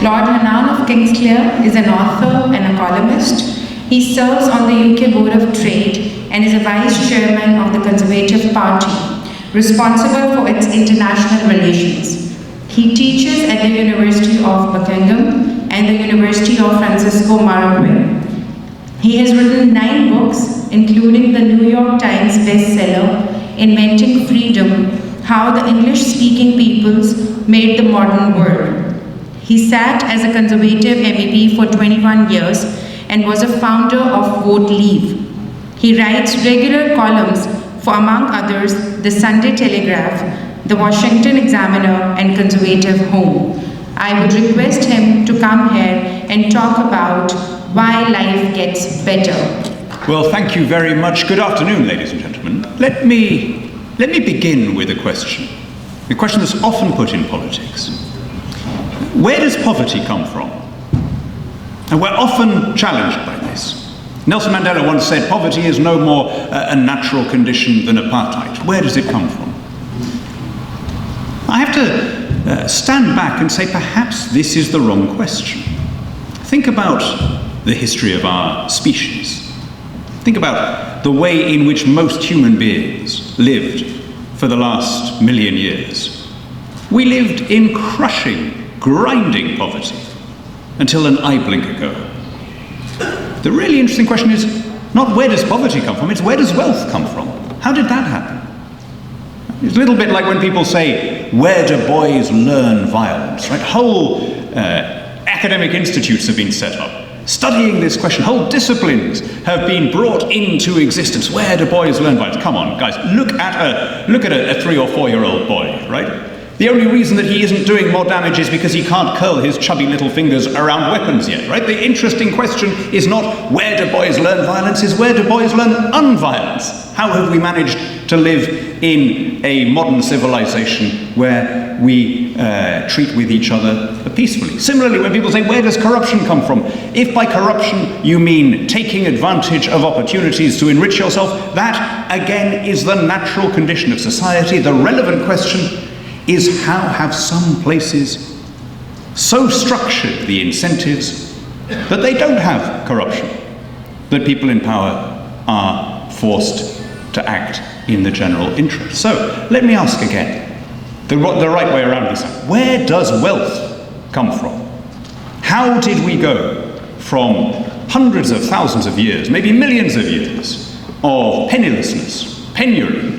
Lord Hannan of Kingsclere is an author and a columnist. He serves on the UK Board of Trade and is a vice chairman of the Conservative Party, responsible for its international relations. He teaches at the University of Buckingham and the University of Francisco Marroquin. He has written 9 books, including the New York Times bestseller, Inventing Freedom: How the English-Speaking Peoples Made the Modern World. He sat as a Conservative MEP for 21 years and was a founder of Vote Leave. He writes regular columns for, among others, the Sunday Telegraph, the Washington Examiner, and Conservative Home. I would request him to come here and talk about why life gets better. Well, thank you very much. Good afternoon, ladies and gentlemen. Let me begin with a question that's often put in politics. Where does poverty come from? And we're often challenged by this. Nelson Mandela once said, poverty is no more a natural condition than apartheid. Where does it come from? I have to stand back and say perhaps this is the wrong question. Think about the history of our species. Think about the way in which most human beings lived for the last million years. We lived in crushing, grinding poverty until an eye blink ago. The really interesting question is not where does poverty come from, it's where does wealth come from? How did that happen? It's a little bit like when people say, where do boys learn violence, right? Whole academic institutes have been set up studying this question. Whole disciplines have been brought into existence. Where do boys learn violence? Come on, guys, look at a 3 or 4-year-old boy, right? The only reason that he isn't doing more damage is because he can't curl his chubby little fingers around weapons yet, right? The interesting question is not where do boys learn violence, is where do boys learn unviolence? How have we managed to live in a modern civilization where we treat with each other peacefully? Similarly, when people say, where does corruption come from? If by corruption you mean taking advantage of opportunities to enrich yourself, that again is the natural condition of society. The relevant question is how have some places so structured the incentives that they don't have corruption, that people in power are forced to act in the general interest. So let me ask again, the right way around this, where does wealth come from? How did we go from hundreds of thousands of years, maybe millions of years, of pennilessness, penury,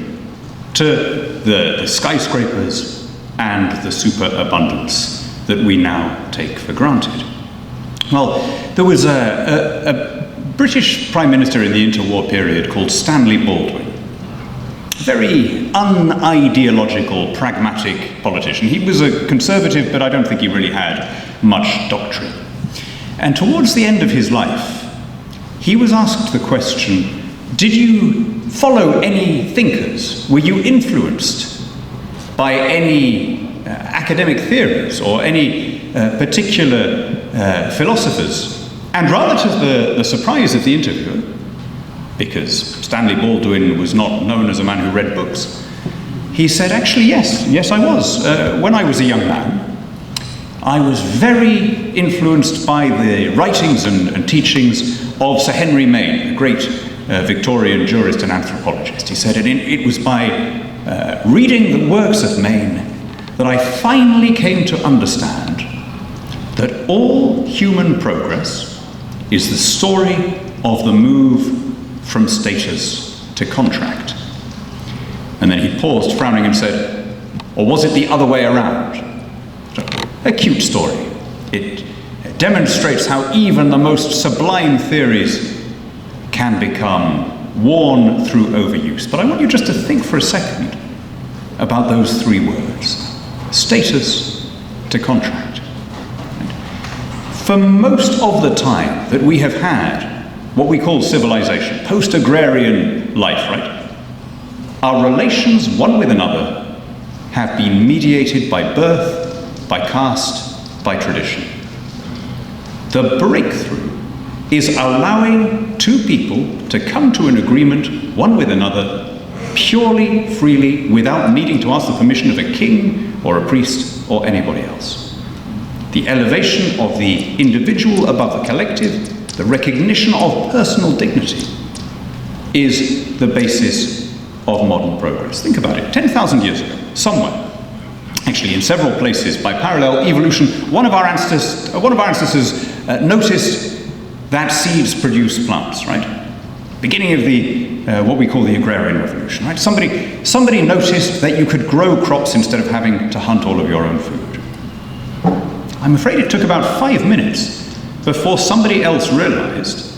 to the skyscrapers and the superabundance that we now take for granted? Well, there was a British Prime Minister in the interwar period called Stanley Baldwin. Very unideological, pragmatic politician. He was a conservative, but I don't think he really had much doctrine. And towards the end of his life, he was asked the question, did you follow any thinkers? Were you influenced by any academic theories or any particular philosophers? And rather to the surprise of the interviewer, because Stanley Baldwin was not known as a man who read books, he said, actually, yes, I was. When I was a young man, I was very influenced by the writings and teachings of Sir Henry Maine, a great Victorian jurist and anthropologist. He said, and it was by reading the works of Maine that I finally came to understand that all human progress is the story of the move from status to contract. And then he paused, frowning, and said, or was it the other way around? A cute story. It demonstrates how even the most sublime theories can become worn through overuse. But I want you just to think for a second about those 3 words: status to contract. For most of the time that we have had what we call civilization, post-agrarian life, right? Our relations one with another have been mediated by birth, by caste, by tradition. The breakthrough is allowing 2 people to come to an agreement one with another purely, freely, without needing to ask the permission of a king or a priest or anybody else. The elevation of the individual above the collective, the recognition of personal dignity, is the basis of modern progress. Think about it. 10,000 years ago, somewhere, actually in several places by parallel evolution, one of our ancestors noticed that seeds produce plants, right? Beginning of the what we call the agrarian revolution, right? Somebody noticed that you could grow crops instead of having to hunt all of your own food. I'm afraid it took about 5 minutes before somebody else realized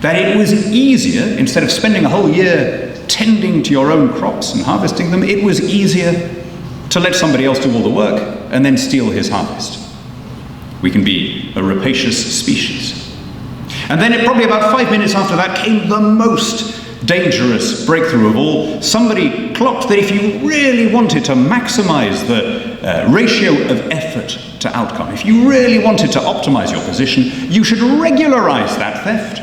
that it was easier, instead of spending a whole year tending to your own crops and harvesting them, it was easier to let somebody else do all the work and then steal his harvest. We can be a rapacious species. And then probably about 5 minutes after that came the most dangerous breakthrough of all. Somebody clocked that if you really wanted to maximize the ratio of effort to outcome, if you really wanted to optimize your position, you should regularize that theft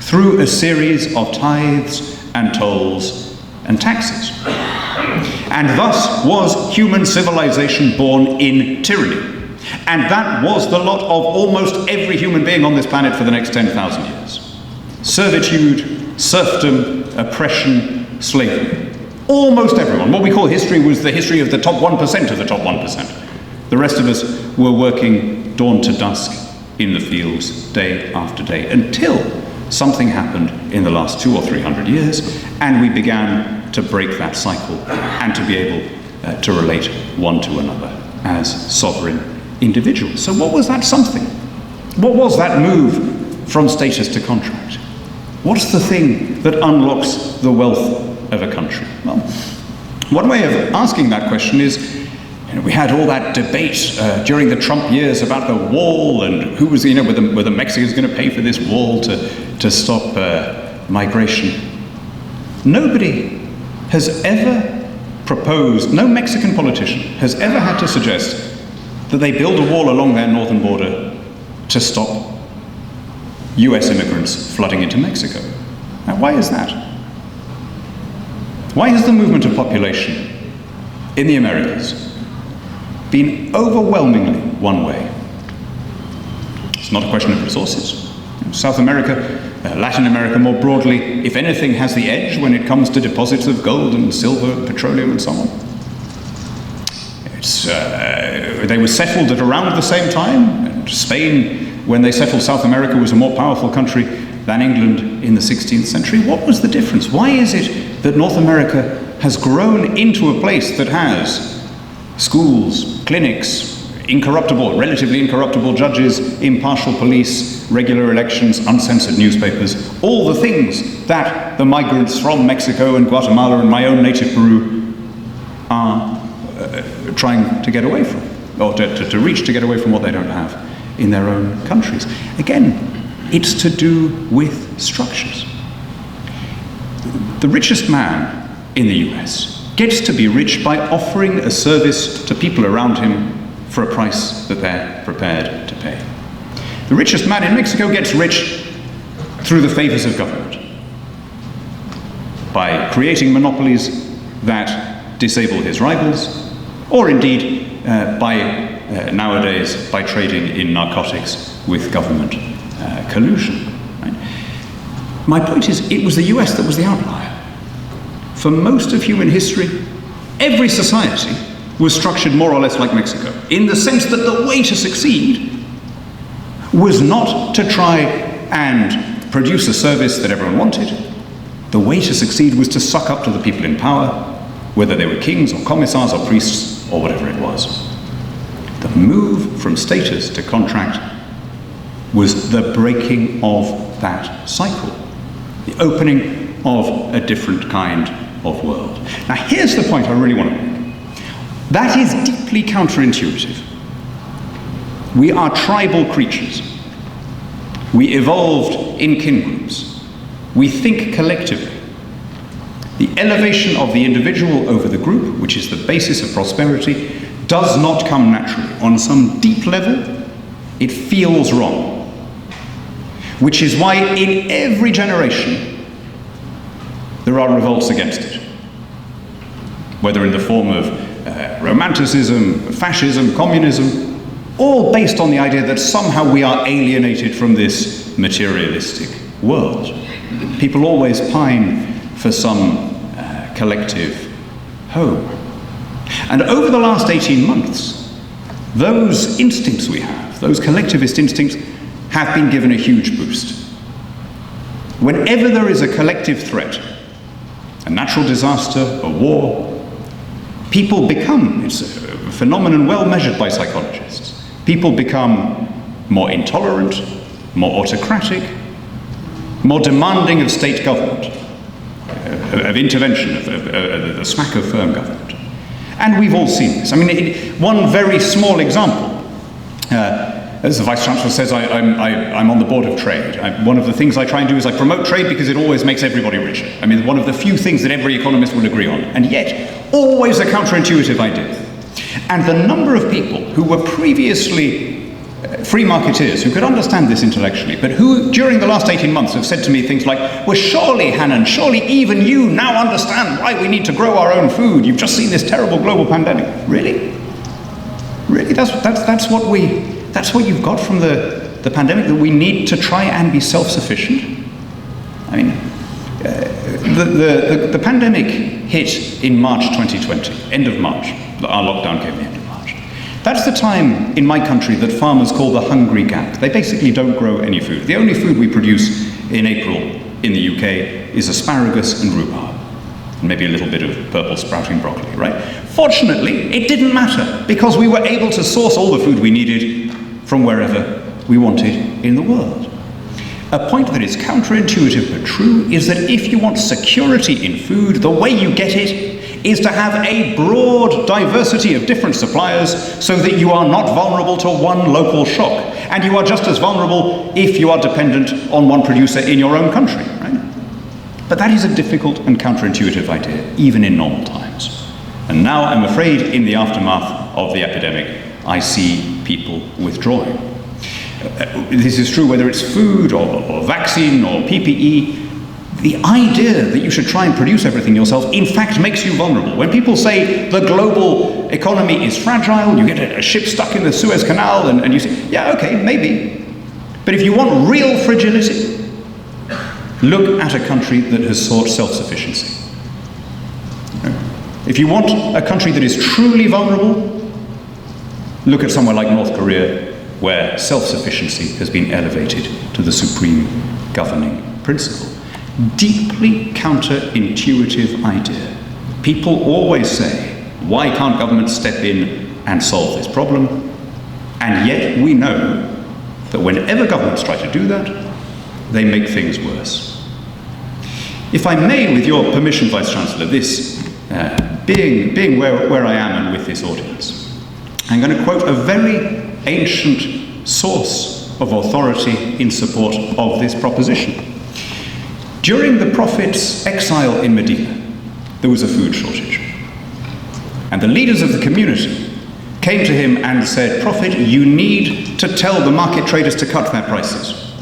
through a series of tithes and tolls and taxes. And thus was human civilization born in tyranny. And that was the lot of almost every human being on this planet for the next 10,000 years. Servitude, serfdom, oppression, slavery. Almost everyone. What we call history was the history of the top 1% of the top 1%. The rest of us were working dawn to dusk in the fields, day after day, until something happened in the last 200 or 300 years, and we began to break that cycle and to be able to relate one to another as sovereign individuals. So what was that something? What was that move from status to contract? What's the thing that unlocks the wealth of a country? Well, one way of asking that question is, we had all that debate during the Trump years about the wall and who was, were the Mexicans going to pay for this wall to stop migration. Nobody has ever proposed, no Mexican politician has ever had to suggest that they build a wall along their northern border to stop US immigrants flooding into Mexico. Now, why is that? Why has the movement of population in the Americas been overwhelmingly one way? It's not a question of resources. South America, Latin America more broadly, if anything, has the edge when it comes to deposits of gold and silver, petroleum and so on. They were settled at around the same time, and Spain, when they settled South America, was a more powerful country than England in the 16th century. What was the difference? Why is it that North America has grown into a place that has schools, clinics, incorruptible, relatively incorruptible judges, impartial police, regular elections, uncensored newspapers, all the things that the migrants from Mexico and Guatemala and my own native Peru are trying to get away from, or to reach to get away from what they don't have in their own countries? Again, it's to do with structures. The richest man in the US gets to be rich by offering a service to people around him for a price that they're prepared to pay. The richest man in Mexico gets rich through the favors of government, by creating monopolies that disable his rivals, or indeed nowadays by trading in narcotics with government collusion. Right? My point is, it was the US that was the outlier. For most of human history, every society was structured more or less like Mexico, in the sense that the way to succeed was not to try and produce a service that everyone wanted. The way to succeed was to suck up to the people in power, whether they were kings or commissars or priests or whatever it was. The move from status to contract was the breaking of that cycle, the opening of a different kind of world. Now, here's the point I really want to make. That is deeply counterintuitive. We are tribal creatures. We evolved in kin groups. We think collectively. The elevation of the individual over the group, which is the basis of prosperity, does not come naturally. On some deep level, it feels wrong. Which is why in every generation, there are revolts against it. Whether in the form of romanticism, fascism, communism, all based on the idea that somehow we are alienated from this materialistic world. People always pine for some collective home. And over the last 18 months, those instincts we have, those collectivist instincts, have been given a huge boost. Whenever there is a collective threat, a natural disaster, a war, people become, it's a phenomenon well measured by psychologists, people become more intolerant, more autocratic, more demanding of state government, of intervention, of the smack of firm government. And we've all seen this. I mean, one very small example, as the Vice-Chancellor says, I'm on the Board of Trade. One of the things I try and do is I promote trade because it always makes everybody richer. I mean, one of the few things that every economist would agree on, and yet, always a counterintuitive idea. And the number of people who were previously free marketeers, who could understand this intellectually, but who, during the last 18 months, have said to me things like, well, surely, Hannan, surely even you now understand why we need to grow our own food. You've just seen this terrible global pandemic. Really? Really? That's what you've got from the pandemic, that we need to try and be self-sufficient? I mean, the pandemic hit in March 2020, end of March. Our lockdown came the end of March. That's the time in my country that farmers call the hungry gap. They basically don't grow any food. The only food we produce in April in the UK is asparagus and rhubarb, and maybe a little bit of purple sprouting broccoli, right? Fortunately, it didn't matter, because we were able to source all the food we needed from wherever we wanted in the world. A point that is counterintuitive but true is that if you want security in food, the way you get it is to have a broad diversity of different suppliers so that you are not vulnerable to one local shock. And you are just as vulnerable if you are dependent on one producer in your own country, right? But that is a difficult and counterintuitive idea, even in normal times. And now, I'm afraid, in the aftermath of the epidemic, I see people withdrawing. This is true whether it's food or vaccine or PPE. The idea that you should try and produce everything yourself, in fact, makes you vulnerable. When people say the global economy is fragile, you get a ship stuck in the Suez Canal, and you say, yeah, okay, maybe. But if you want real fragility, look at a country that has sought self-sufficiency. If you want a country that is truly vulnerable, look at somewhere like North Korea, where self-sufficiency has been elevated to the supreme governing principle. Deeply counterintuitive idea. People always say, why can't government step in and solve this problem? And yet we know that whenever governments try to do that, they make things worse. If I may, with your permission, Vice-Chancellor, this being where I am and with this audience, I'm going to quote a very ancient source of authority in support of this proposition. During the Prophet's exile in Medina, there was a food shortage. And the leaders of the community came to him and said, Prophet, you need to tell the market traders to cut their prices.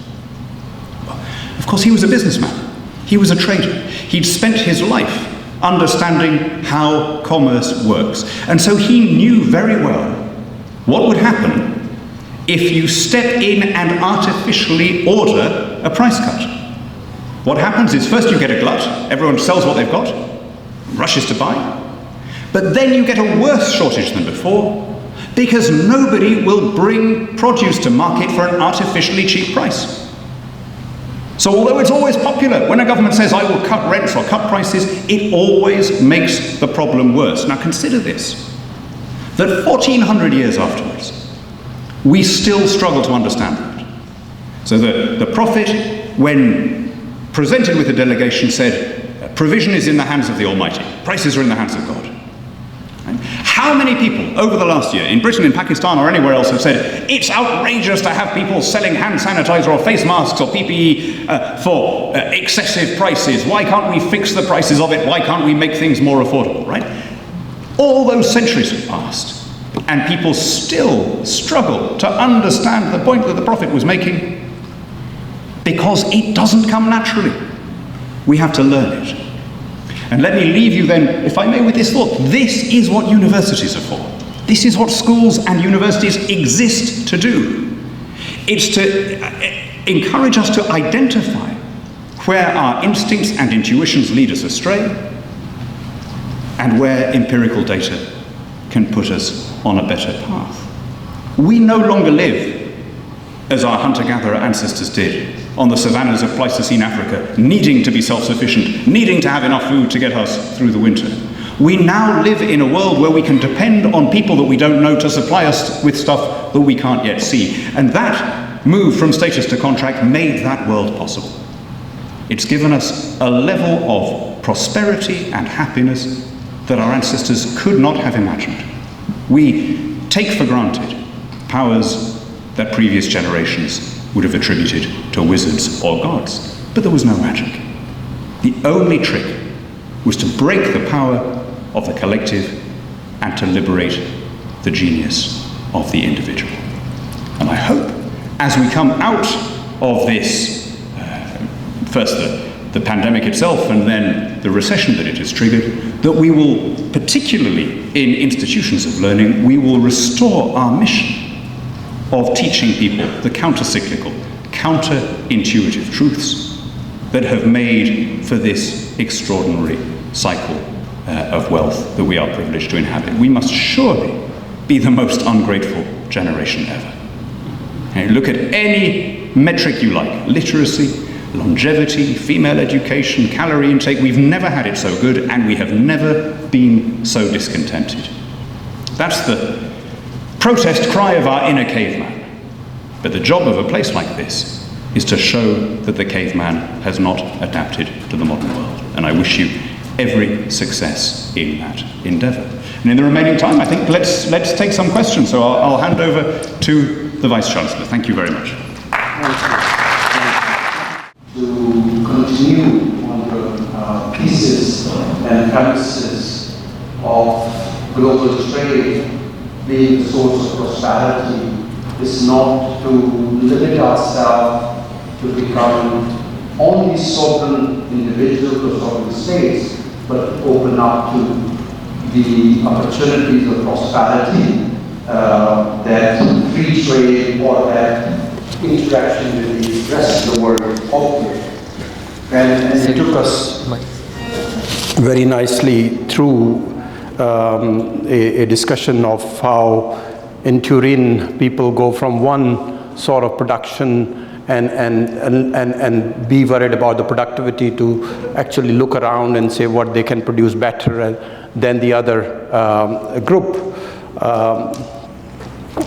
Of course, he was a businessman. He was a trader. He'd spent his life understanding how commerce works. And so he knew very well what would happen if you step in and artificially order a price cut. What happens is first you get a glut, everyone sells what they've got, rushes to buy, but then you get a worse shortage than before because nobody will bring produce to market for an artificially cheap price. So although it's always popular, when a government says, I will cut rents or cut prices, it always makes the problem worse. Now consider this, that 1400 years afterwards, we still struggle to understand that. So the Prophet, when presented with a delegation, said, provision is in the hands of the Almighty, prices are in the hands of God. Right? How many people over the last year, in Britain, in Pakistan, or anywhere else, have said, it's outrageous to have people selling hand sanitizer or face masks or PPE for excessive prices. Why can't we fix the prices of it? Why can't we make things more affordable, right? All those centuries have passed, and people still struggle to understand the point that the Prophet was making, because it doesn't come naturally. We have to learn it. And let me leave you then, if I may, with this thought. This is what universities are for. This is what schools and universities exist to do. It's to encourage us to identify where our instincts and intuitions lead us astray, and where empirical data can put us on a better path. We no longer live as our hunter-gatherer ancestors did on the savannas of Pleistocene Africa, needing to be self-sufficient, needing to have enough food to get us through the winter. We now live in a world where we can depend on people that we don't know to supply us with stuff that we can't yet see. And that move from status to contract made that world possible. It's given us a level of prosperity and happiness that our ancestors could not have imagined. We take for granted powers that previous generations would have attributed to wizards or gods, but there was no magic. The only trick was to break the power of the collective and to liberate the genius of the individual. And I hope, as we come out of this, first the pandemic itself and then the recession that it has triggered, that we will, particularly in institutions of learning, we will restore our mission of teaching people the counter-cyclical, counter-intuitive truths that have made for this extraordinary cycle of wealth that we are privileged to inhabit. We must surely be the most ungrateful generation ever. Okay, look at any metric you like, literacy, longevity, female education, calorie intake. We've never had it so good, and we have never been so discontented. That's the protest cry of our inner caveman. But the job of a place like this is to show that the caveman has not adapted to the modern world. And I wish you every success in that endeavor. And in the remaining time, I think let's take some questions. So I'll hand over to the Vice-Chancellor. Thank you very much. To continue on the pieces and premises of global trade being the source of prosperity is not to limit ourselves to become only sovereign individuals or sovereign states, but open up to the opportunities of prosperity that free trade or that interaction with the rest of the world offer. And it took us very nicely through a discussion of how in Turin people go from one sort of production and be worried about the productivity to actually look around and say what they can produce better than the other group.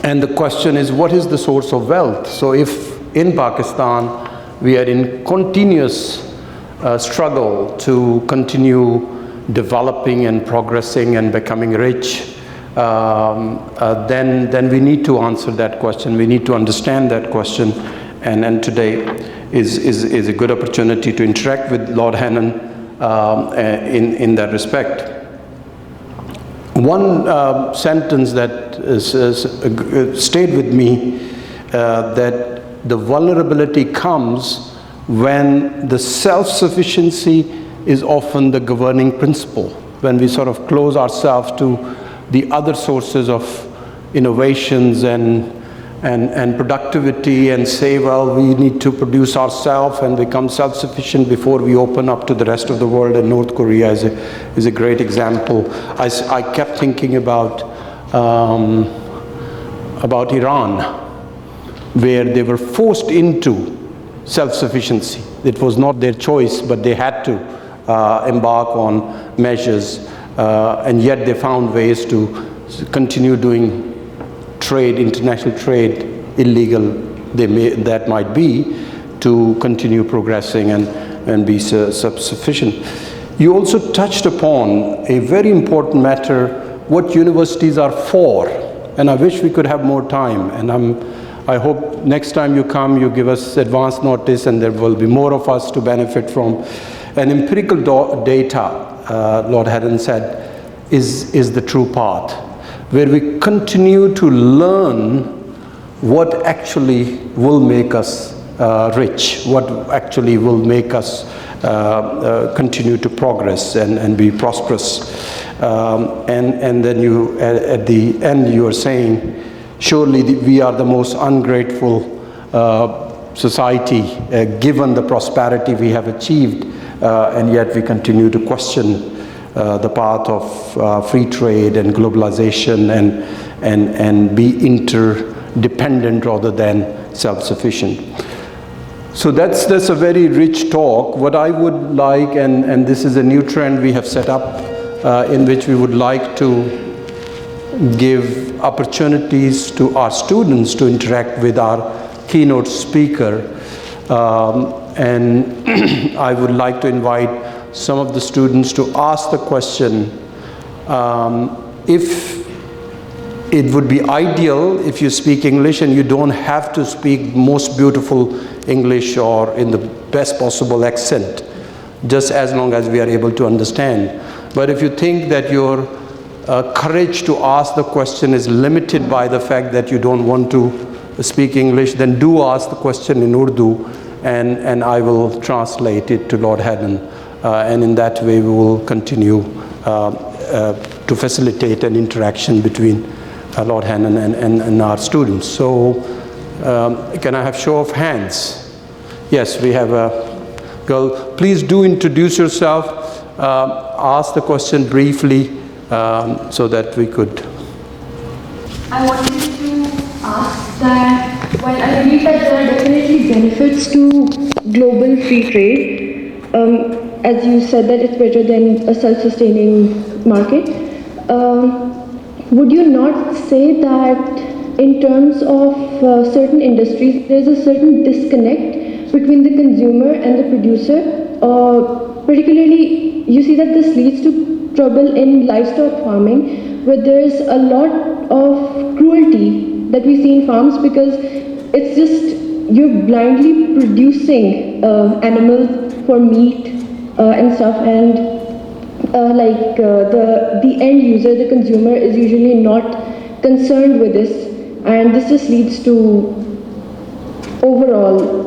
And the question is, what is the source of wealth? So if in Pakistan we are in continuous struggle to continue developing and progressing and becoming rich, then we need to answer that question. We need to understand that question. And today is a good opportunity to interact with Lord Hannan in that respect. One sentence that stayed with me, that the vulnerability comes when the self-sufficiency is often the governing principle, when we sort of close ourselves to the other sources of innovations and productivity and say, well, we need to produce ourselves and become self-sufficient before we open up to the rest of the world. And North Korea is a great example. I kept thinking about Iran, where they were forced into self-sufficiency. It was not their choice, but they had to embark on measures, and yet they found ways to continue doing trade, international trade, illegal that might be, to continue progressing and be self-sufficient. You also touched upon a very important matter, what universities are for, and I wish we could have more time, and I hope next time you come, you give us advance notice and there will be more of us to benefit from. And empirical data, Lord Hannan said, is the true path, where we continue to learn what actually will make us rich, what actually will make us continue to progress and be prosperous. And then you, at the end, you are saying, surely we are the most ungrateful society, given the prosperity we have achieved, and yet we continue to question the path of free trade and globalization and be interdependent rather than self-sufficient. So that's a very rich talk. What I would like, and this is a new trend we have set up, in which we would like to give opportunities to our students to interact with our keynote speaker. And I would like to invite some of the students to ask the question, if it would be ideal if you speak English and you don't have to speak most beautiful English or in the best possible accent, just as long as we are able to understand. But if you think that your courage to ask the question is limited by the fact that you don't want to speak English, then do ask the question in Urdu, and I will translate it to Lord Hannan. And in that way we will continue to facilitate an interaction between Lord Hannan and our students. So can I have show of hands? Yes, we have a girl. Please do introduce yourself. Ask the question briefly so that we could. I wanted to ask that while I believe that there are definitely benefits to global free trade, as you said that it's better than a self-sustaining market, would you not say that in terms of certain industries, there's a certain disconnect between the consumer and the producer? Particularly, you see that this leads to trouble in livestock farming, where there's a lot of cruelty that we see in farms, because it's just you're blindly producing animals for meat and stuff, and the end user, the consumer, is usually not concerned with this, and this just leads to overall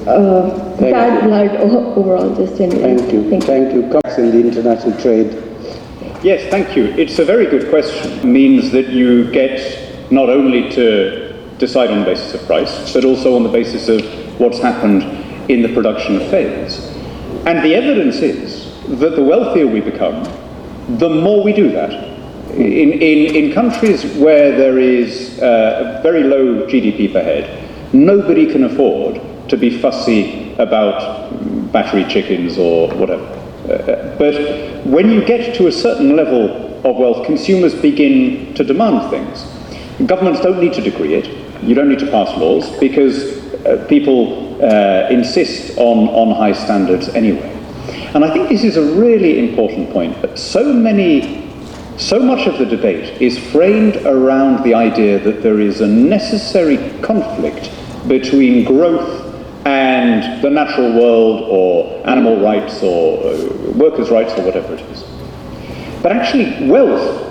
bad blood overall, just generally. Thank you. Thank you. Comes in the international trade. Yes, thank you. It's a very good question. It means that you get not only to decide on the basis of price, but also on the basis of what's happened in the production phase. And the evidence is that the wealthier we become, the more we do that. In countries where there is very low GDP per head, nobody can afford to be fussy about battery chickens or whatever. But when you get to a certain level of wealth, consumers begin to demand things. Governments don't need to decree it. You don't need to pass laws, because people insist on high standards anyway. And I think this is a really important point. So much of the debate is framed around the idea that there is a necessary conflict between growth and the natural world, or animal rights, or workers' rights, or whatever it is. But actually, wealth,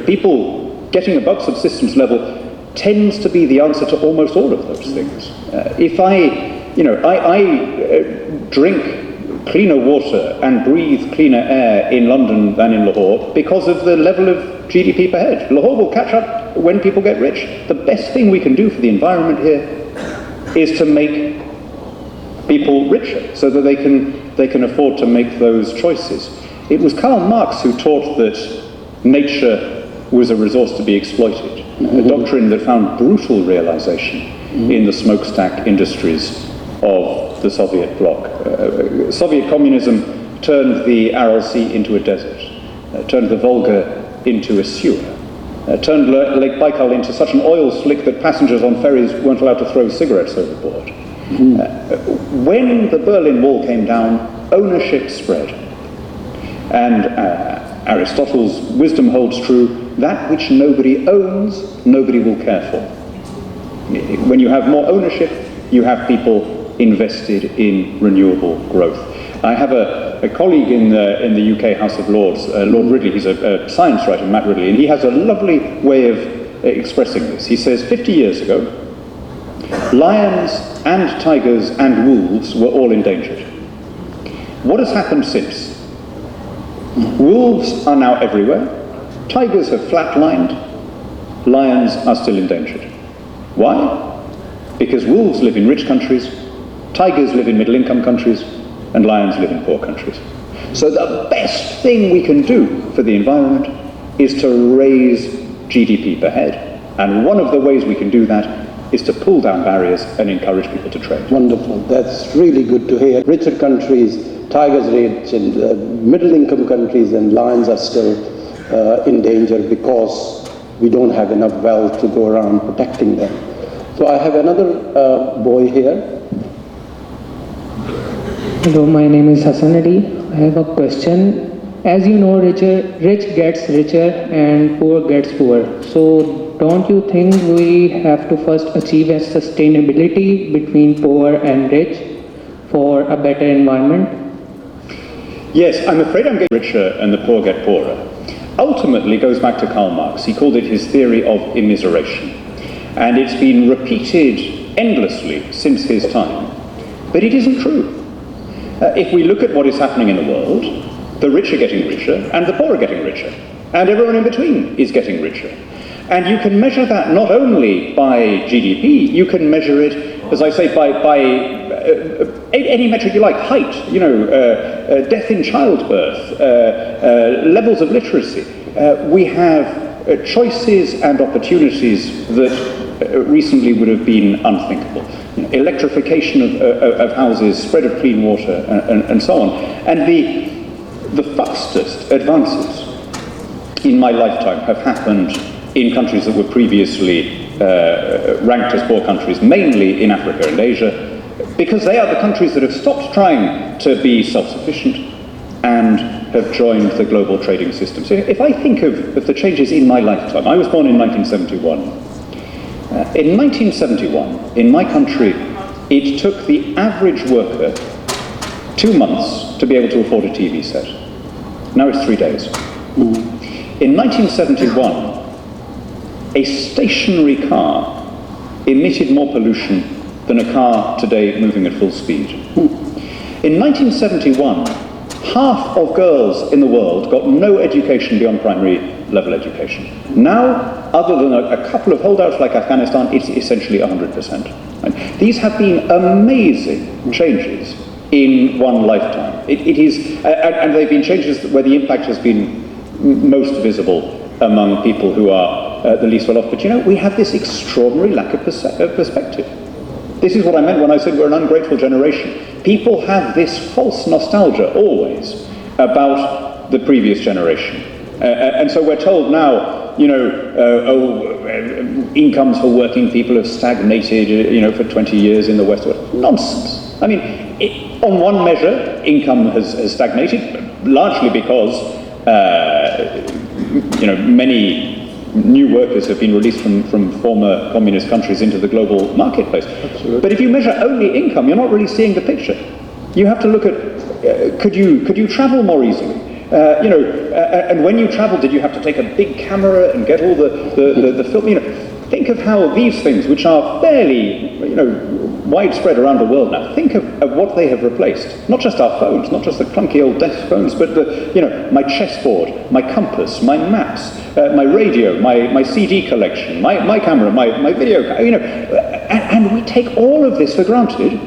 people getting above subsistence level, tends to be the answer to almost all of those things. If I drink cleaner water and breathe cleaner air in London than in Lahore because of the level of GDP per head, Lahore will catch up when people get rich. The best thing we can do for the environment here is to make people richer, so that they can afford to make those choices. It was Karl Marx who taught that nature was a resource to be exploited, a doctrine that found brutal realization in the smokestack industries of the Soviet bloc. Soviet communism turned the Aral Sea into a desert, turned the Volga into a sewer, turned Lake Baikal into such an oil slick that passengers on ferries weren't allowed to throw cigarettes overboard. When the Berlin Wall came down, ownership spread. And Aristotle's wisdom holds true: that which nobody owns, nobody will care for. When you have more ownership, you have people invested in renewable growth. I have a colleague in the UK House of Lords, Lord Ridley. He's a science writer, Matt Ridley, and he has a lovely way of expressing this. He says 50 years ago, lions and tigers and wolves were all endangered. What has happened since? Wolves are now everywhere. Tigers have flatlined. Lions are still endangered. Why? Because wolves live in rich countries, tigers live in middle-income countries, and lions live in poor countries. So the best thing we can do for the environment is to raise GDP per head. And one of the ways we can do that is to pull down barriers and encourage people to trade. Wonderful. That's really good to hear. Richer countries, tigers rich, and middle-income countries and lions are still in danger because we don't have enough wealth to go around protecting them. So I have another boy here. Hello, my name is Hassan Ali. I have a question. As you know, rich gets richer and poor gets poorer. So don't you think we have to first achieve a sustainability between poor and rich for a better environment? Yes, I'm afraid I'm getting richer and the poor get poorer. Ultimately goes back to Karl Marx. He called it his theory of immiseration. And it's been repeated endlessly since his time. But it isn't true. If we look at what is happening in the world, the rich are getting richer and the poor are getting richer. And everyone in between is getting richer. And you can measure that not only by GDP, you can measure it, as I say, by any metric you like, height, death in childbirth, levels of literacy. We have choices and opportunities that recently would have been unthinkable. Electrification of houses, spread of clean water, and so on. And the fastest advances in my lifetime have happened in countries that were previously ranked as poor countries, mainly in Africa and Asia, because they are the countries that have stopped trying to be self-sufficient and have joined the global trading system. So if I think of the changes in my lifetime, I was born in 1971. In 1971, in my country, it took the average worker 2 months to be able to afford a TV set. Now it's 3 days. In 1971, a stationary car emitted more pollution than a car today moving at full speed. In 1971, half of girls in the world got no education beyond primary level education. Now, other than a couple of holdouts like Afghanistan, it's essentially 100%. Right? These have been amazing changes in one lifetime. It is, and they've been changes where the impact has been most visible among people who are the least well off. But we have this extraordinary lack of perspective. This is what I meant when I said we're an ungrateful generation. People have this false nostalgia always about the previous generation. And so we're told now, incomes for working people have stagnated, for 20 years in the West. Nonsense. I mean, on one measure, income has stagnated, largely because, many new workers have been released from former communist countries into the global marketplace. Absolutely. But if you measure only income, you're not really seeing the picture. You have to look at, could you travel more easily? And when you travel, did you have to take a big camera and get all the film? Think of how these things, which are fairly, widespread around the world now, think of what they have replaced. Not just our phones, not just the clunky old desk phones, but my chessboard, my compass, my maps, my radio, my CD collection, my camera, my video, and we take all of this for granted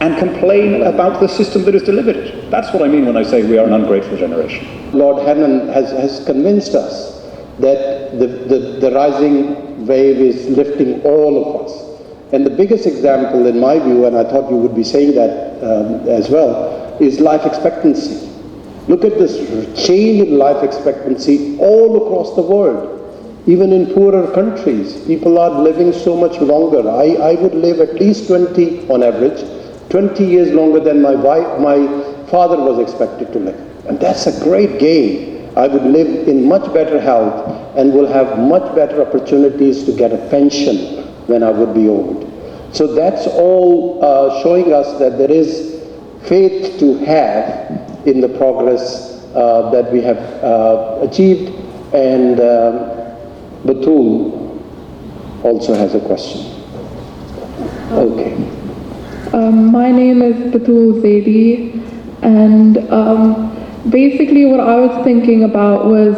and complain about the system that has delivered it. That's what I mean when I say we are an ungrateful generation. Lord Hannan has convinced us that the rising wave is lifting all of us. And the biggest example in my view, and I thought you would be saying that as well, is life expectancy. Look at this change in life expectancy all across the world. Even in poorer countries, people are living so much longer. I would live at least 20 on average, 20 years longer than my father was expected to live. And that's a great gain. I would live in much better health and will have much better opportunities to get a pension when I would be old. So that's all showing us that there is faith to have in the progress that we have achieved. And Batul also has a question. Okay. My name is Asghar Zaidi, and Basically, what I was thinking about was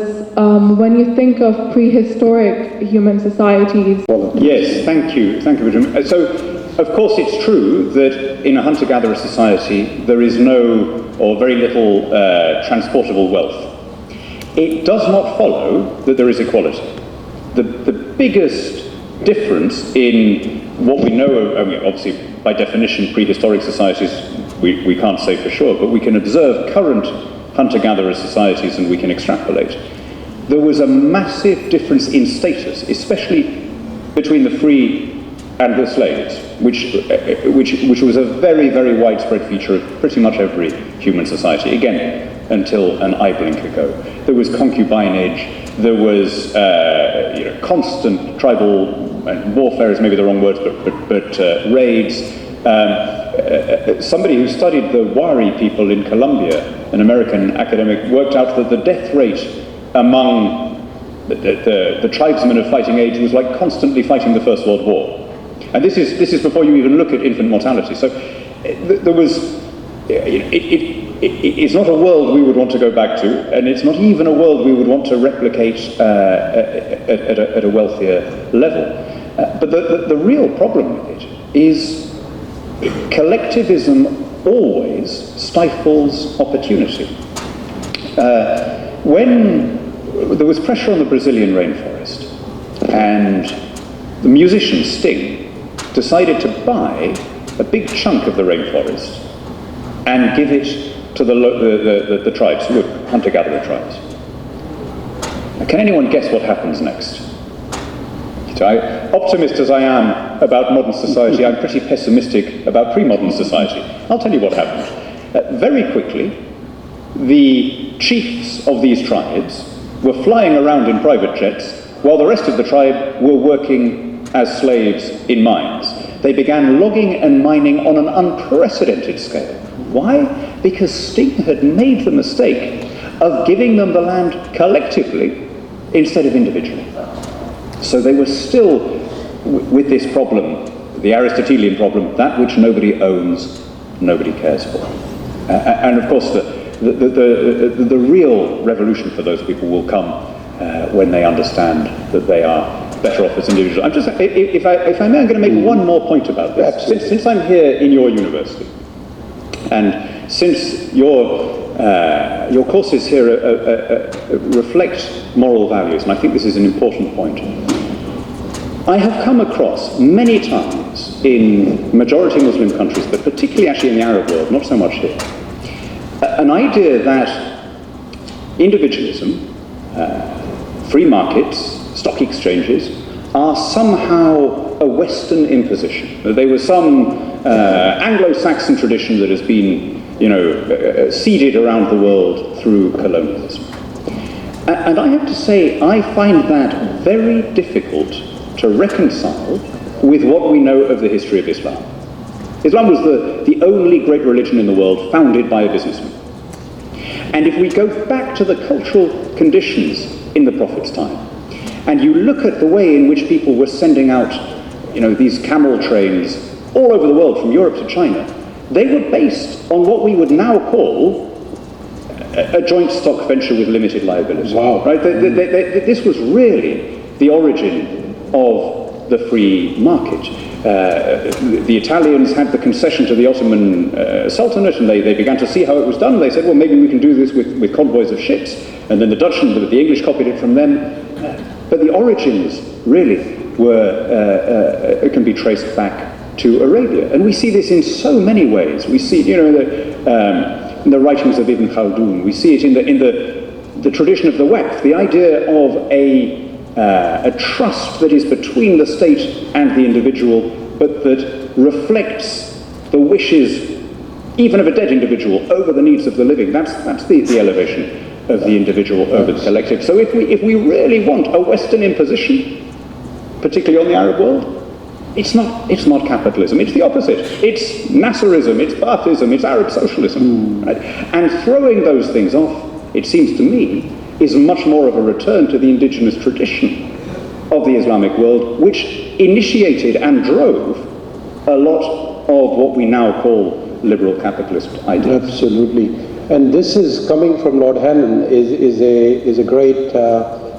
when you think of prehistoric human societies. Yes, thank you, Virginia. So, of course, it's true that in a hunter-gatherer society there is no or very little transportable wealth. It does not follow that there is equality. The biggest difference in what we know of, I mean, obviously, by definition, prehistoric societies, we can't say for sure, but we can observe current hunter-gatherer societies and we can extrapolate. There was a massive difference in status, especially between the free and the slaves, which was a very, very widespread feature of pretty much every human society, again, until an eye blink ago. There was concubinage, there was constant tribal warfare is maybe the wrong word, but raids. Somebody who studied the Wari people in Colombia, an American academic, worked out that the death rate among the tribesmen of fighting age was like constantly fighting the First World War. And this is before you even look at infant mortality. So there was, it's not a world we would want to go back to, and it's not even a world we would want to replicate at a wealthier level. But the real problem with it is collectivism always stifles opportunity. When there was pressure on the Brazilian rainforest, and the musician Sting decided to buy a big chunk of the rainforest and give it to the tribes, who were hunter-gatherer tribes. Now, can anyone guess what happens next? So optimist as I am about modern society, I'm pretty pessimistic about pre-modern society. I'll tell you what happened. Very quickly, the chiefs of these tribes were flying around in private jets while the rest of the tribe were working as slaves in mines. They began logging and mining on an unprecedented scale. Why? Because Sting had made the mistake of giving them the land collectively instead of individually. So they were still with this problem, the Aristotelian problem, that which nobody owns, nobody cares for. And of course, the real revolution for those people will come when they understand that they are better off as individuals. I'm just, if I may, I'm going to make one more point about this. Since I'm here in your university, and since your courses here reflect moral values, and I think this is an important point, I have come across many times in majority Muslim countries, but particularly actually in the Arab world, not so much here, an idea that individualism, free markets, stock exchanges, are somehow a Western imposition. That they were some Anglo-Saxon tradition that has been, seeded around the world through colonialism. And I have to say, I find that very difficult to reconcile with what we know of the history of Islam. Islam was the only great religion in the world founded by a businessman. And if we go back to the cultural conditions in the Prophet's time, and you look at the way in which people were sending out, these camel trains all over the world, from Europe to China, they were based on what we would now call a joint stock venture with limited liability. Wow. Right? This was really the origin of the free market. The Italians had the concession to the Ottoman Sultanate, and they began to see how it was done. They said, well, maybe we can do this with convoys of ships. And then the Dutch and the English copied it from them. But the origins really can be traced back to Arabia. And we see this in so many ways. We see, in the writings of Ibn Khaldun. We see it in the tradition of the Waqf, the idea of a trust that is between the state and the individual, but that reflects the wishes, even of a dead individual, over the needs of the living. That's the elevation of the individual over the collective. So if we really want a Western imposition, particularly on the Arab world, it's not capitalism. It's the opposite. It's Nasserism, it's Baathism, it's Arab socialism. Right? And throwing those things off, it seems to me, is much more of a return to the indigenous tradition of the Islamic world, which initiated and drove a lot of what we now call liberal capitalist ideas. Absolutely. And this is coming from Lord Hannan is a great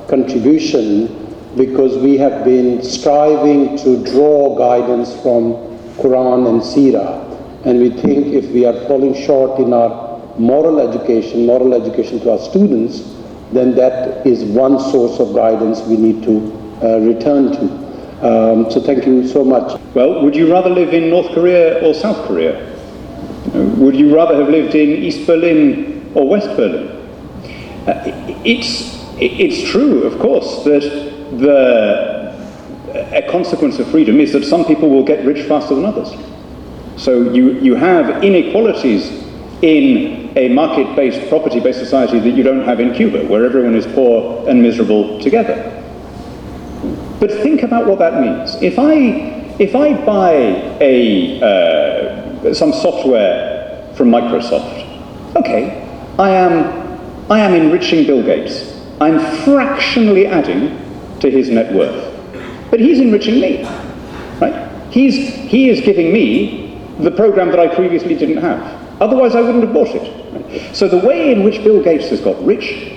contribution, because we have been striving to draw guidance from Quran and Seerah, and we think if we are falling short in our moral education to our students, then that is one source of guidance we need to return to. So thank you so much. Well, would you rather live in North Korea or South Korea? Would you rather have lived in East Berlin or West Berlin? It's true, of course, that a consequence of freedom is that some people will get rich faster than others. So you have inequalities in a market-based, property-based society that you don't have in Cuba, where everyone is poor and miserable together. But think about what that means. If I buy some software from Microsoft, okay, I am enriching Bill Gates. I'm fractionally adding to his net worth. But he's enriching me, right? He is giving me the program that I previously didn't have. Otherwise, I wouldn't have bought it. Right? So the way in which Bill Gates has got rich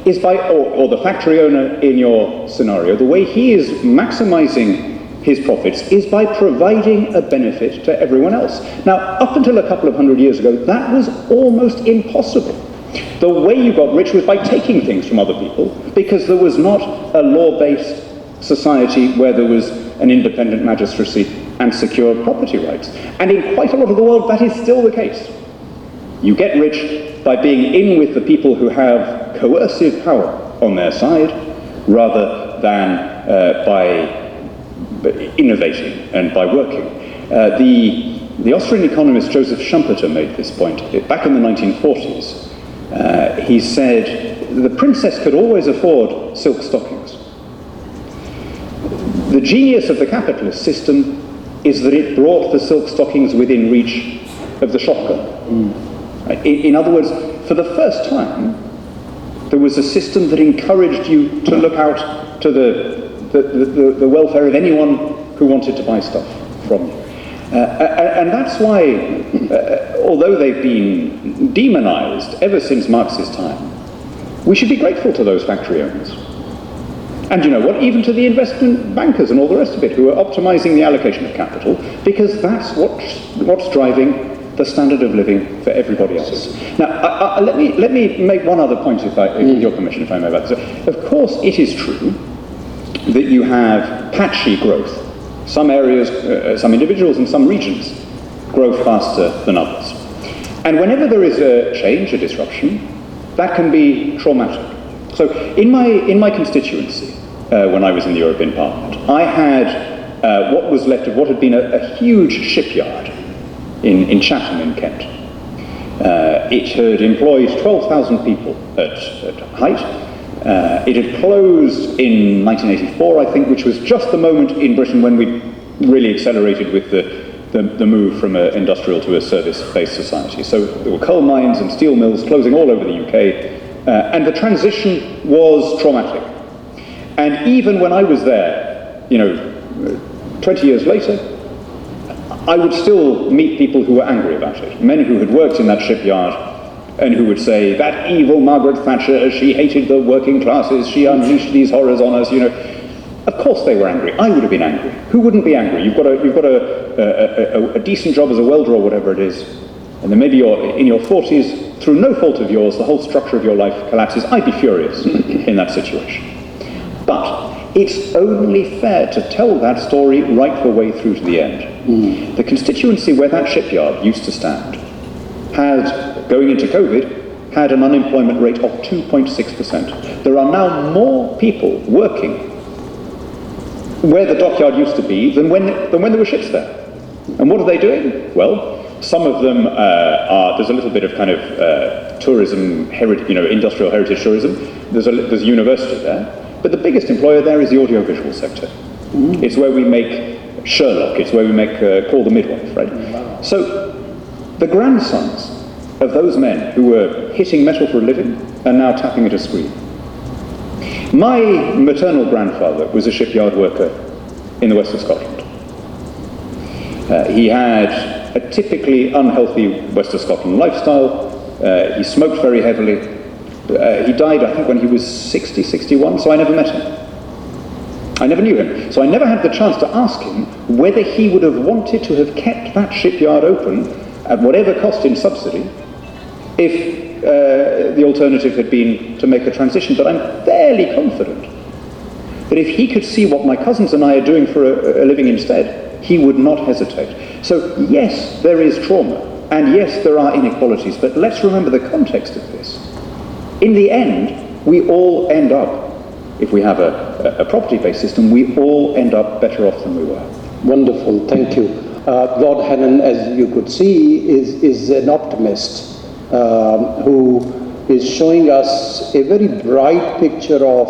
is by, or the factory owner in your scenario, the way he is maximizing his profits is by providing a benefit to everyone else. Now, up until a couple of hundred years ago, that was almost impossible. The way you got rich was by taking things from other people, because there was not a law-based society where there was an independent magistracy and secure property rights. And in quite a lot of the world, that is still the case. You get rich by being in with the people who have coercive power on their side, rather than by innovating and by working. The Austrian economist Joseph Schumpeter made this point back in the 1940s. He said the princess could always afford silk stockings. The genius of the capitalist system is that it brought the silk stockings within reach of the shotgun. In other words, for the first time, there was a system that encouraged you to look out to the welfare of anyone who wanted to buy stuff from you. And that's why, although they've been demonized ever since Marx's time, we should be grateful to those factory owners. And you know what, even to the investment bankers and all the rest of it, who are optimizing the allocation of capital, because that's what's driving the standard of living for everybody else. Now, let me make one other point, with your permission, if I may. So, of course, it is true that you have patchy growth. Some areas, some individuals and some regions grow faster than others. And whenever there is a change, a disruption, that can be traumatic. So in my constituency, when I was in the European Parliament, I had what was left of what had been a huge shipyard in Chatham in Kent. It had employed 12,000 people at height. It had closed in 1984, I think, which was just the moment in Britain when we really accelerated with the move from an industrial to a service-based society. So there were coal mines and steel mills closing all over the UK, and the transition was traumatic. And even when I was there, 20 years later, I would still meet people who were angry about it. Men who had worked in that shipyard and who would say, that evil Margaret Thatcher, she hated the working classes, she unleashed these horrors on us, Of course they were angry. I would have been angry. Who wouldn't be angry? You've got a decent job as a welder or whatever it is, and then maybe you're in your 40s, through no fault of yours, the whole structure of your life collapses. I'd be furious in that situation. But it's only fair to tell that story right the way through to the end. The constituency where that shipyard used to stand had, going into COVID, had an unemployment rate of 2.6%. There are now more people working where the dockyard used to be than when there were ships there. And what are they doing? Well, some of them there's a little bit of kind of tourism, industrial heritage tourism. There's a university there. But the biggest employer there is the audiovisual sector. It's where we make Sherlock. It's where we make Call the Midwife, right? So the grandsons of those men who were hitting metal for a living are now tapping at a screen. My maternal grandfather was a shipyard worker in the west of Scotland. He had a typically unhealthy west of Scotland lifestyle. He smoked very heavily. He died, I think, when he was 60, 61, so I never met him. I never knew him. So I never had the chance to ask him whether he would have wanted to have kept that shipyard open at whatever cost in subsidy if the alternative had been to make a transition. But I'm fairly confident that if he could see what my cousins and I are doing for a living instead, he would not hesitate. So yes, there is trauma, and yes, there are inequalities, but let's remember the context of this. In the end, we all end up, if we have a property-based system, we all end up better off than we were. Wonderful, thank you. Lord Hannan, as you could see, is an optimist who is showing us a very bright picture of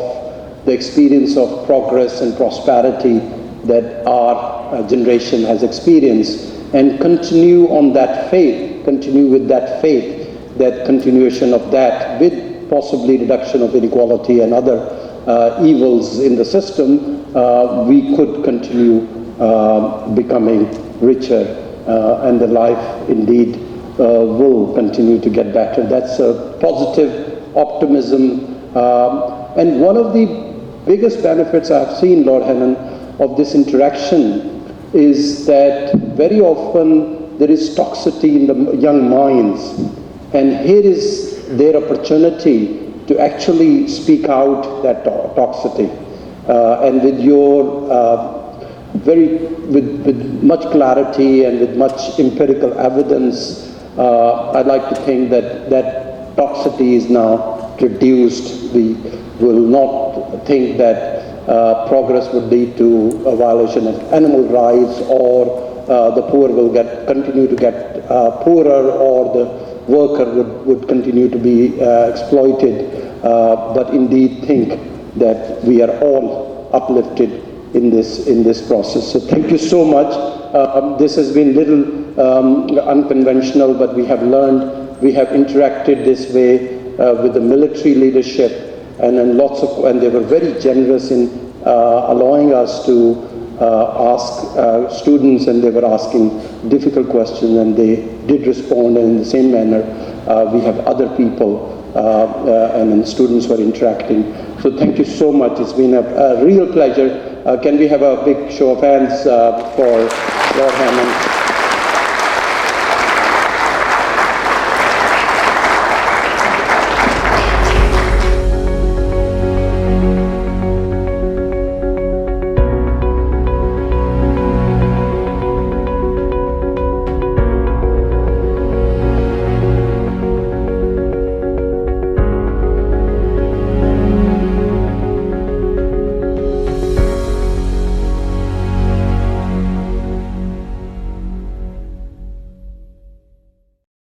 the experience of progress and prosperity that our generation has experienced, and continue on that faith, continue with that faith, that continuation of that with possibly reduction of inequality and other evils in the system, we could continue becoming richer, and the life indeed will continue to get better. That's a positive optimism. And one of the biggest benefits I've seen, Lord Hannan, of this interaction is that very often there is toxicity in the young minds, and here is their opportunity to actually speak out that toxicity. And with your with much clarity and with much empirical evidence, I'd like to think that that toxicity is now reduced. We will not think that progress would lead to a violation of animal rights, or the poor will continue to get poorer, or the worker would continue to be exploited, but indeed think that we are all uplifted in this process. So thank you so much. This has been little unconventional, but we have learned, we have interacted this way with the military leadership, and then and they were very generous in allowing us to ask students, and they were asking difficult questions, and they did respond, and in the same manner we have other people and then students were interacting. So thank you so much. It's been a real pleasure. Can we have a big show of hands for Lord Hannan?